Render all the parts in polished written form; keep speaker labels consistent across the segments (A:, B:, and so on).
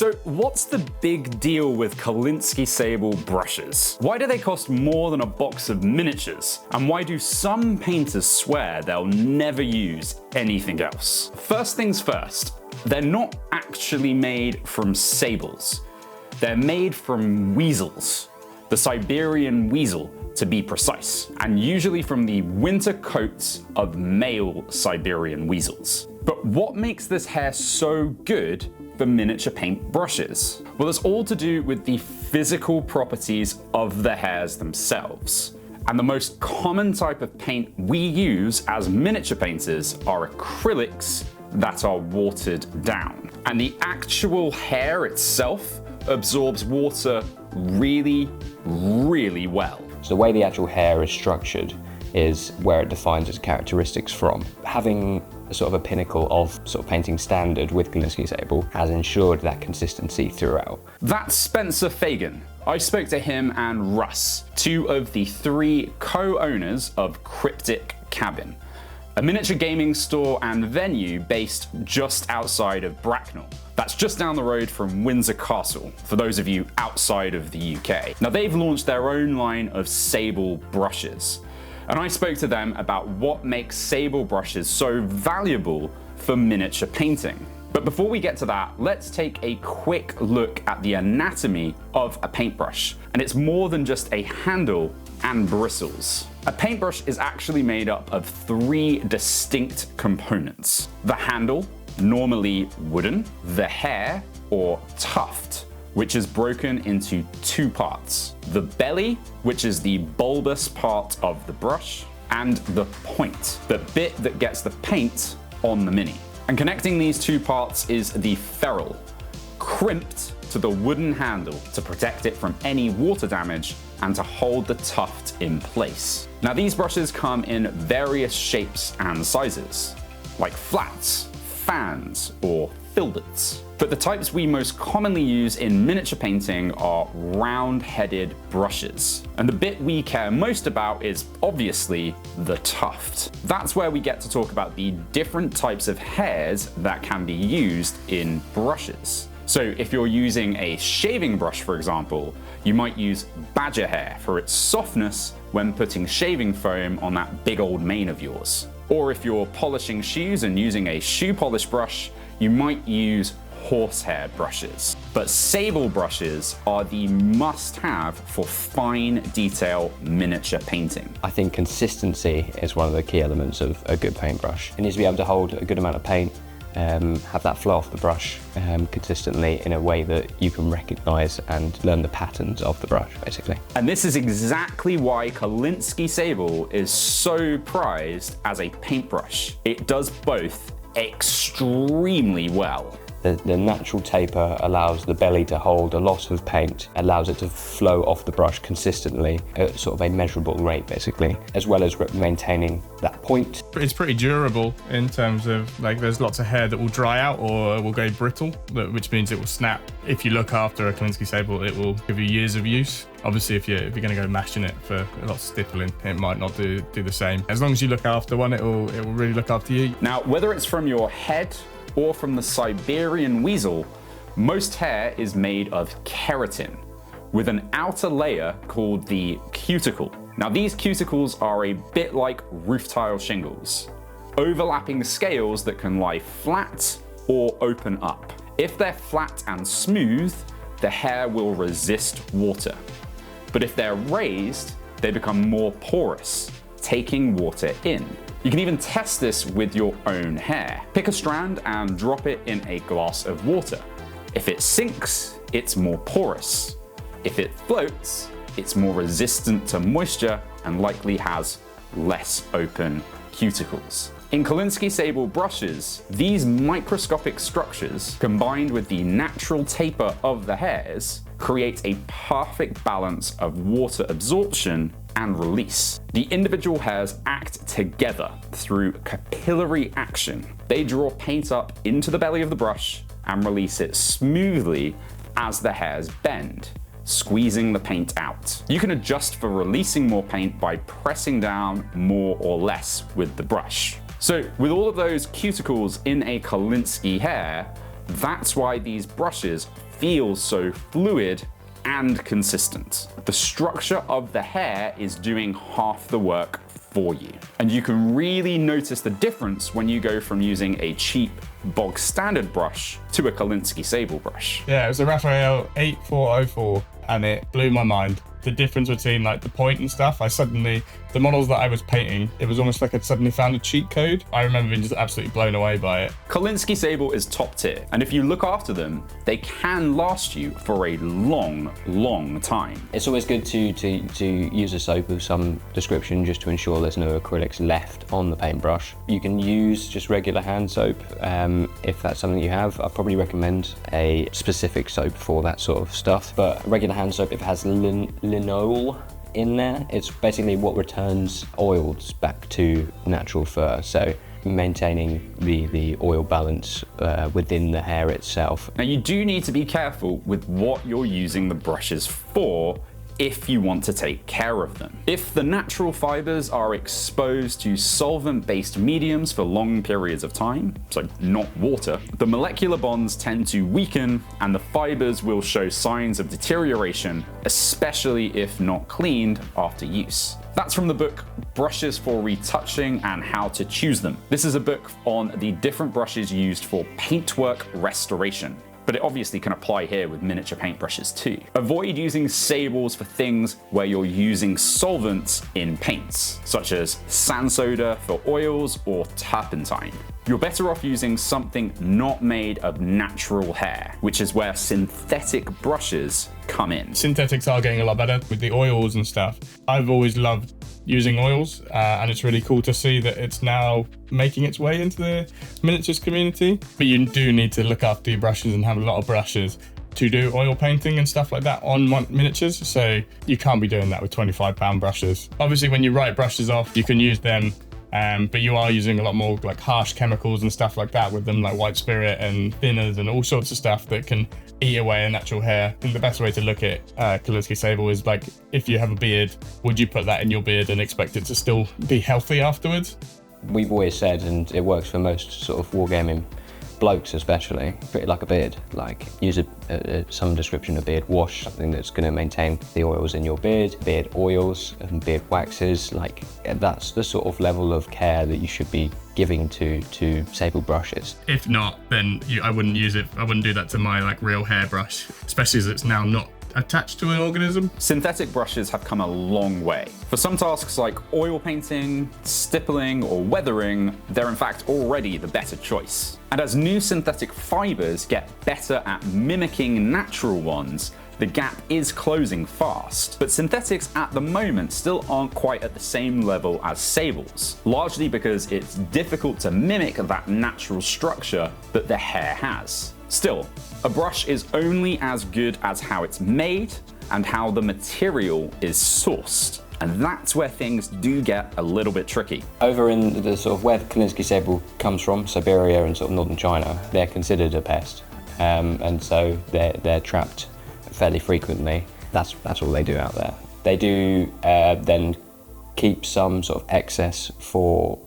A: So what's the big deal with Kolinsky Sable brushes? Why do they cost more than a box of miniatures? And why do some painters swear they'll never use anything else? First things first, they're not actually made from sables. They're made from weasels. The Siberian weasel, to be precise, and usually from the winter coats of male Siberian weasels. But what makes this hair so good for miniature paint brushes? Well, it's all to do with the physical properties of the hairs themselves. And the most common type of paint we use as miniature painters are acrylics that are watered down. And the actual hair itself absorbs water really well.
B: So the way the actual hair is structured is where it defines its characteristics from. Having a sort of a pinnacle of sort of painting standard with Kolinsky Sable has ensured that consistency throughout.
A: That's Spencer Fagan. I spoke to him and Russ, two of the 3 co-owners of Cryptic Cabin, a miniature gaming store and venue based just outside of Bracknell. That's just down the road from Windsor Castle, for those of you outside of the UK. Now they've launched their own line of Sable brushes, and I spoke to them about what makes Sable brushes so valuable for miniature painting. But before we get to that, let's take a quick look at the anatomy of a paintbrush. And it's more than just a handle and bristles. A paintbrush is actually made up of 3 distinct components. The handle, normally wooden, the hair, or tuft, which is broken into 2 parts. The belly, which is the bulbous part of the brush, and the point, the bit that gets the paint on the mini. And connecting these 2 parts is the ferrule, crimped to the wooden handle to protect it from any water damage and to hold the tuft in place. Now these brushes come in various shapes and sizes, like flats, fans, or filberts. But the types we most commonly use in miniature painting are round-headed brushes. And the bit we care most about is obviously the tuft. That's where we get to talk about the different types of hairs that can be used in brushes. So if you're using a shaving brush, for example, you might use badger hair for its softness when putting shaving foam on that big old mane of yours. Or if you're polishing shoes and using a shoe polish brush, you might use horsehair brushes. But sable brushes are the must-have for fine detail miniature painting.
B: I think consistency is one of the key elements of a good paintbrush. It needs to be able to hold a good amount of paint, have that flow off the brush consistently in a way that you can recognise and learn the patterns of the brush, basically.
A: And this is exactly why Kolinsky Sable is so prized as a paintbrush. It does both extremely well.
B: The natural taper allows the belly to hold a lot of paint, allows it to flow off the brush consistently at sort of a measurable rate, basically, as well as maintaining that point.
C: It's pretty durable in terms of, like, there's lots of hair that will dry out or will go brittle, which means it will snap. If you look after a Kolinsky Sable, it will give you years of use. Obviously, if you're going to go mashing it for a lot of stippling, it might not do the same. As long as you look after one, it will really look after you.
A: Now, whether it's from your head or from the Siberian weasel, most hair is made of keratin, with an outer layer called the cuticle. Now these cuticles are a bit like roof tile shingles, overlapping scales that can lie flat or open up. If they're flat and smooth, the hair will resist water. But if they're raised, they become more porous, taking water in. You can even test this with your own hair. Pick a strand and drop it in a glass of water. If it sinks, it's more porous. If it floats, it's more resistant to moisture and likely has less open cuticles. In Kolinsky Sable brushes, these microscopic structures, combined with the natural taper of the hairs, create a perfect balance of water absorption and release. The individual hairs act together through capillary action. They draw paint up into the belly of the brush and release it smoothly as the hairs bend, squeezing the paint out. You can adjust for releasing more paint by pressing down more or less with the brush. So with all of those cuticles in a Kolinsky hair, That's why these brushes feel so fluid and consistent. The structure of the hair is doing half the work for you. And you can really notice the difference when you go from using a cheap bog standard brush to a Kolinsky Sable brush.
C: Yeah, it was a Raphael 8404 and it blew my mind. The difference between like the point and stuff, the models that I was painting, it was almost like I'd suddenly found a cheat code. I remember being just absolutely blown away by it.
A: Kolinsky Sable is top tier, and if you look after them, they can last you for a long, long time.
B: It's always good to use a soap of some description just to ensure there's no acrylics left on the paintbrush. You can use just regular hand soap if that's something you have. I'd probably recommend a specific soap for that sort of stuff, but regular hand soap, if it has linol in there, it's basically what returns oils back to natural fur, so maintaining the oil balance within the hair itself.
A: Now you do need to be careful with what you're using the brushes for if you want to take care of them. If the natural fibers are exposed to solvent-based mediums for long periods of time, so not water, the molecular bonds tend to weaken and the fibers will show signs of deterioration, especially if not cleaned after use. That's from the book Brushes for Retouching and How to Choose Them. This is a book on the different brushes used for paintwork restoration, but it obviously can apply here with miniature paintbrushes too. Avoid using sables for things where you're using solvents in paints, such as sand soda for oils or turpentine. You're better off using something not made of natural hair, which is where synthetic brushes come in.
C: Synthetics are getting a lot better with the oils and stuff. I've always loved using oils, and it's really cool to see that it's now making its way into the miniatures community. But you do need to look after your brushes and have a lot of brushes to do oil painting and stuff like that on miniatures, so you can't be doing that with £25 brushes. Obviously when you write brushes off, you can use them, but you are using a lot more like harsh chemicals and stuff like that with them, like white spirit and thinners and all sorts of stuff that can eat away a natural hair. And the best way to look at Kolinsky Sable is like, if you have a beard, would you put that in your beard and expect it to still be healthy afterwards?
B: We've always said, and it works for most sort of wargaming blokes especially, treat it like a beard. Like use some description of beard wash, something that's going to maintain the oils in your beard oils and beard waxes. Like that's the sort of level of care that you should be giving to sable brushes.
C: If not, then I wouldn't use it. I wouldn't do that to my like real hairbrush, especially as it's now not attached to an organism.
A: Synthetic brushes have come a long way. For some tasks like oil painting, stippling, or weathering, they're in fact already the better choice. And as new synthetic fibers get better at mimicking natural ones, the gap is closing fast. But synthetics at the moment still aren't quite at the same level as sables, largely because it's difficult to mimic that natural structure that the hair has. Still, a brush is only as good as how it's made and how the material is sourced. And that's where things do get a little bit tricky.
B: Over in the sort of where the Kolinsky Sable comes from, Siberia and sort of northern China, they're considered a pest. And so they're trapped fairly frequently. That's all they do out there. They do then keep some sort of excess for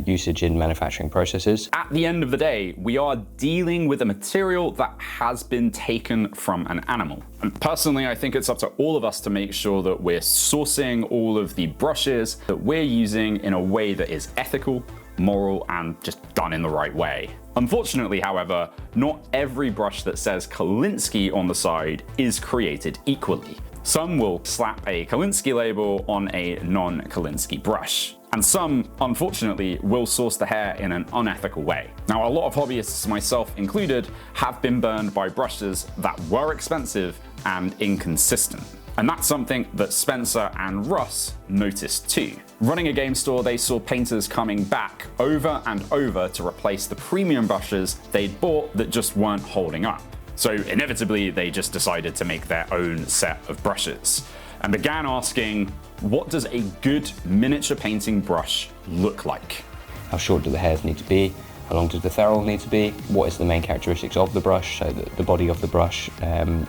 B: usage in manufacturing processes.
A: At the end of the day, we are dealing with a material that has been taken from an animal. And personally, I think it's up to all of us to make sure that we're sourcing all of the brushes that we're using in a way that is ethical, moral, and just done in the right way. Unfortunately, however, not every brush that says Kolinsky on the side is created equally. Some will slap a Kolinsky label on a non-Kolinsky brush. And some, unfortunately, will source the hair in an unethical way. Now, a lot of hobbyists, myself included, have been burned by brushes that were expensive and inconsistent. And that's something that Spencer and Russ noticed too. Running a game store, they saw painters coming back over and over to replace the premium brushes they'd bought that just weren't holding up. So inevitably, they just decided to make their own set of brushes and began asking, what does a good miniature painting brush look like?
B: How short do the hairs need to be? How long does the ferrule need to be? What is the main characteristics of the brush? So the body of the brush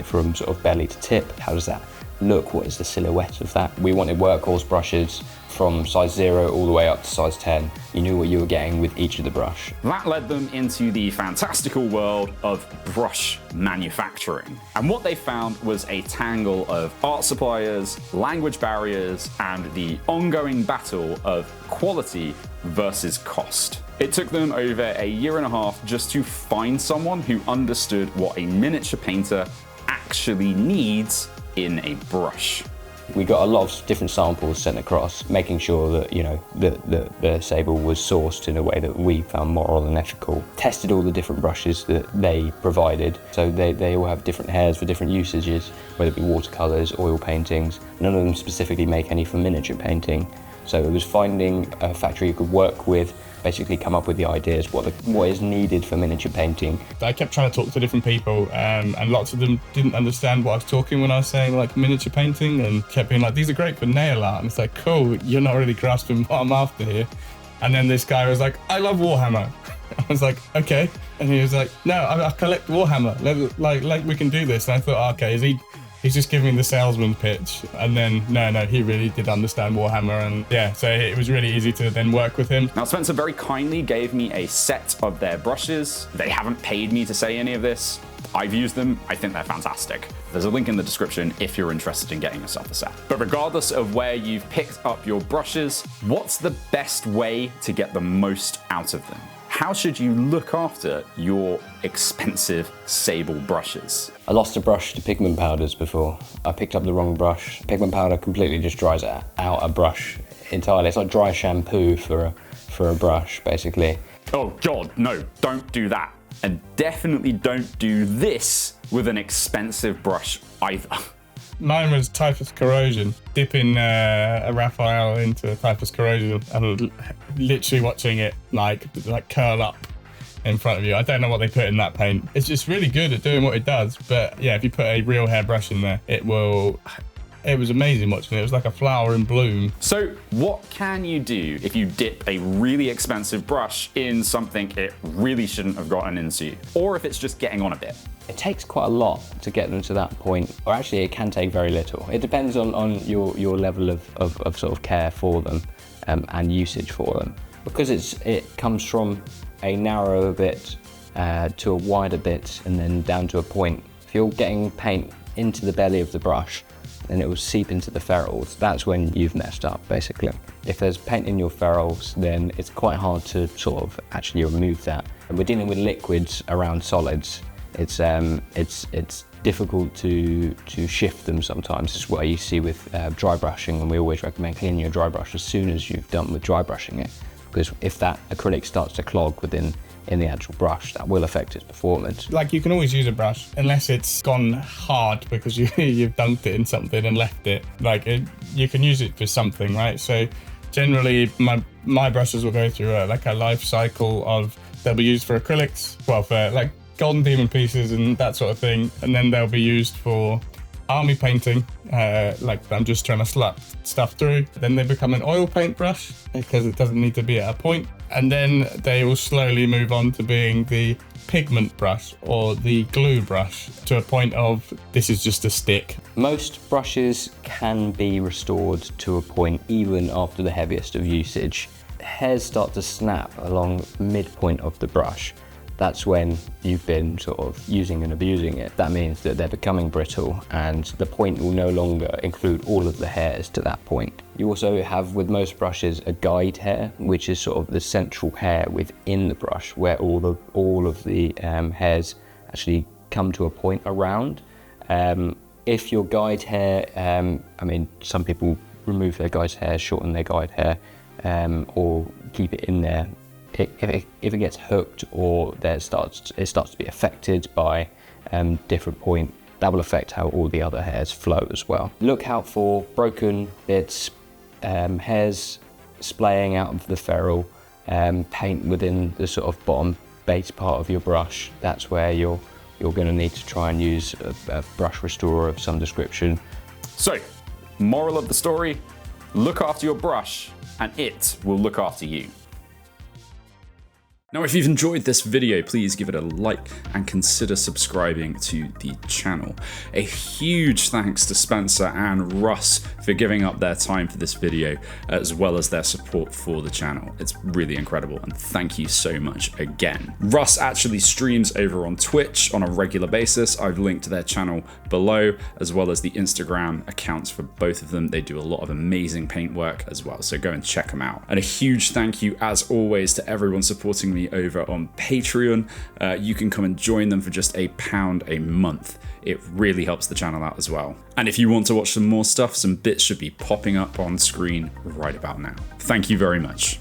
B: from sort of belly to tip, how does that look, what is the silhouette of that? We wanted workhorse brushes from size 0 all the way up to size 10. You knew what you were getting with each of the brush.
A: That led them into the fantastical world of brush manufacturing. And what they found was a tangle of art suppliers, language barriers, and the ongoing battle of quality versus cost. It took them over a year and a half just to find someone who understood what a miniature painter actually needs in a brush.
B: We got a lot of different samples sent across, making sure that, you know, the Sable was sourced in a way that we found moral and ethical. Tested all the different brushes that they provided. So they all have different hairs for different usages, whether it be watercolours, oil paintings. None of them specifically make any for miniature painting. So it was finding a factory you could work with, basically come up with the ideas, what is needed for miniature painting.
C: I kept trying to talk to different people, and lots of them didn't understand what I was talking when I was saying like miniature painting, and kept being like, these are great for nail art. And it's like, cool, you're not really grasping what I'm after here. And then this guy was like, I love Warhammer. I was like, okay. And he was like, no, I collect Warhammer. Like we can do this. And I thought, okay, he's just giving me the salesman pitch. And then, no, he really did understand Warhammer. And yeah, so it was really easy to then work with him.
A: Now, Spencer very kindly gave me a set of their brushes. They haven't paid me to say any of this. I've used them. I think they're fantastic. There's a link in the description if you're interested in getting yourself a set. But regardless of where you've picked up your brushes, what's the best way to get the most out of them? How should you look after your expensive Sable brushes?
B: I lost a brush to pigment powders before. I picked up the wrong brush. Pigment powder completely just dries out a brush entirely. It's like dry shampoo for a brush, basically.
A: Oh God, no, don't do that. And definitely don't do this with an expensive brush either.
C: Mine was typhus corrosion, dipping a Raphael into typhus corrosion and literally watching it like curl up in front of you. I don't know what they put in that paint. It's just really good at doing what it does. But yeah, if you put a real hairbrush in there, it was amazing watching it. It was like a flower in bloom.
A: So what can you do if you dip a really expensive brush in something it really shouldn't have gotten into? Or if it's just getting on a bit?
B: It takes quite a lot to get them to that point, or actually it can take very little. It depends on your level of sort of care for them and usage for them. Because it comes from a narrower bit to a wider bit and then down to a point. If you're getting paint into the belly of the brush, then it will seep into the ferrules. That's when you've messed up, basically. If there's paint in your ferrules, then it's quite hard to sort of actually remove that. And we're dealing with liquids around solids. It's difficult to shift them sometimes. This is what you see with dry brushing, and we always recommend cleaning your dry brush as soon as you've done with dry brushing it, because if that acrylic starts to clog in the actual brush, that will affect its performance.
C: Like, you can always use a brush unless it's gone hard because you've dunked it in something and left it. You can use it for something, right? So generally my brushes will go through a life cycle of, they'll be used for acrylics, well, for like golden demon pieces and that sort of thing, and then they'll be used for army painting, like I'm just trying to slap stuff through. Then they become an oil paintbrush because it doesn't need to be at a point, and then they will slowly move on to being the pigment brush or the glue brush, to a point of this is just a stick.
B: Most brushes can be restored to a point even after the heaviest of usage. Hairs start to snap along midpoint of the brush. That's when you've been sort of using and abusing it. That means that they're becoming brittle, and the point will no longer include all of the hairs to that point. You also have, with most brushes, a guide hair, which is sort of the central hair within the brush, where all of the hairs actually come to a point around. If your guide hair, I mean, some people remove their guide hair, shorten their guide hair, or keep it in there. If it gets hooked or it starts to be affected by different point, that will affect how all the other hairs flow as well. Look out for broken bits, hairs splaying out of the ferrule, paint within the sort of bottom base part of your brush. That's where you're going to need to try and use a brush restorer of some description.
A: So, moral of the story, look after your brush and it will look after you. Now, if you've enjoyed this video, please give it a like and consider subscribing to the channel. A huge thanks to Spencer and Russ for giving up their time for this video, as well as their support for the channel. It's really incredible, and thank you so much again. Russ actually streams over on Twitch on a regular basis. I've linked their channel below, as well as the Instagram accounts for both of them. They do a lot of amazing paint work as well, so go and check them out. And a huge thank you, as always, to everyone supporting me over on Patreon. You can come and join them for just £1 a month. It really helps the channel out as well. And if you want to watch some more stuff, some bits should be popping up on screen right about now. Thank you very much.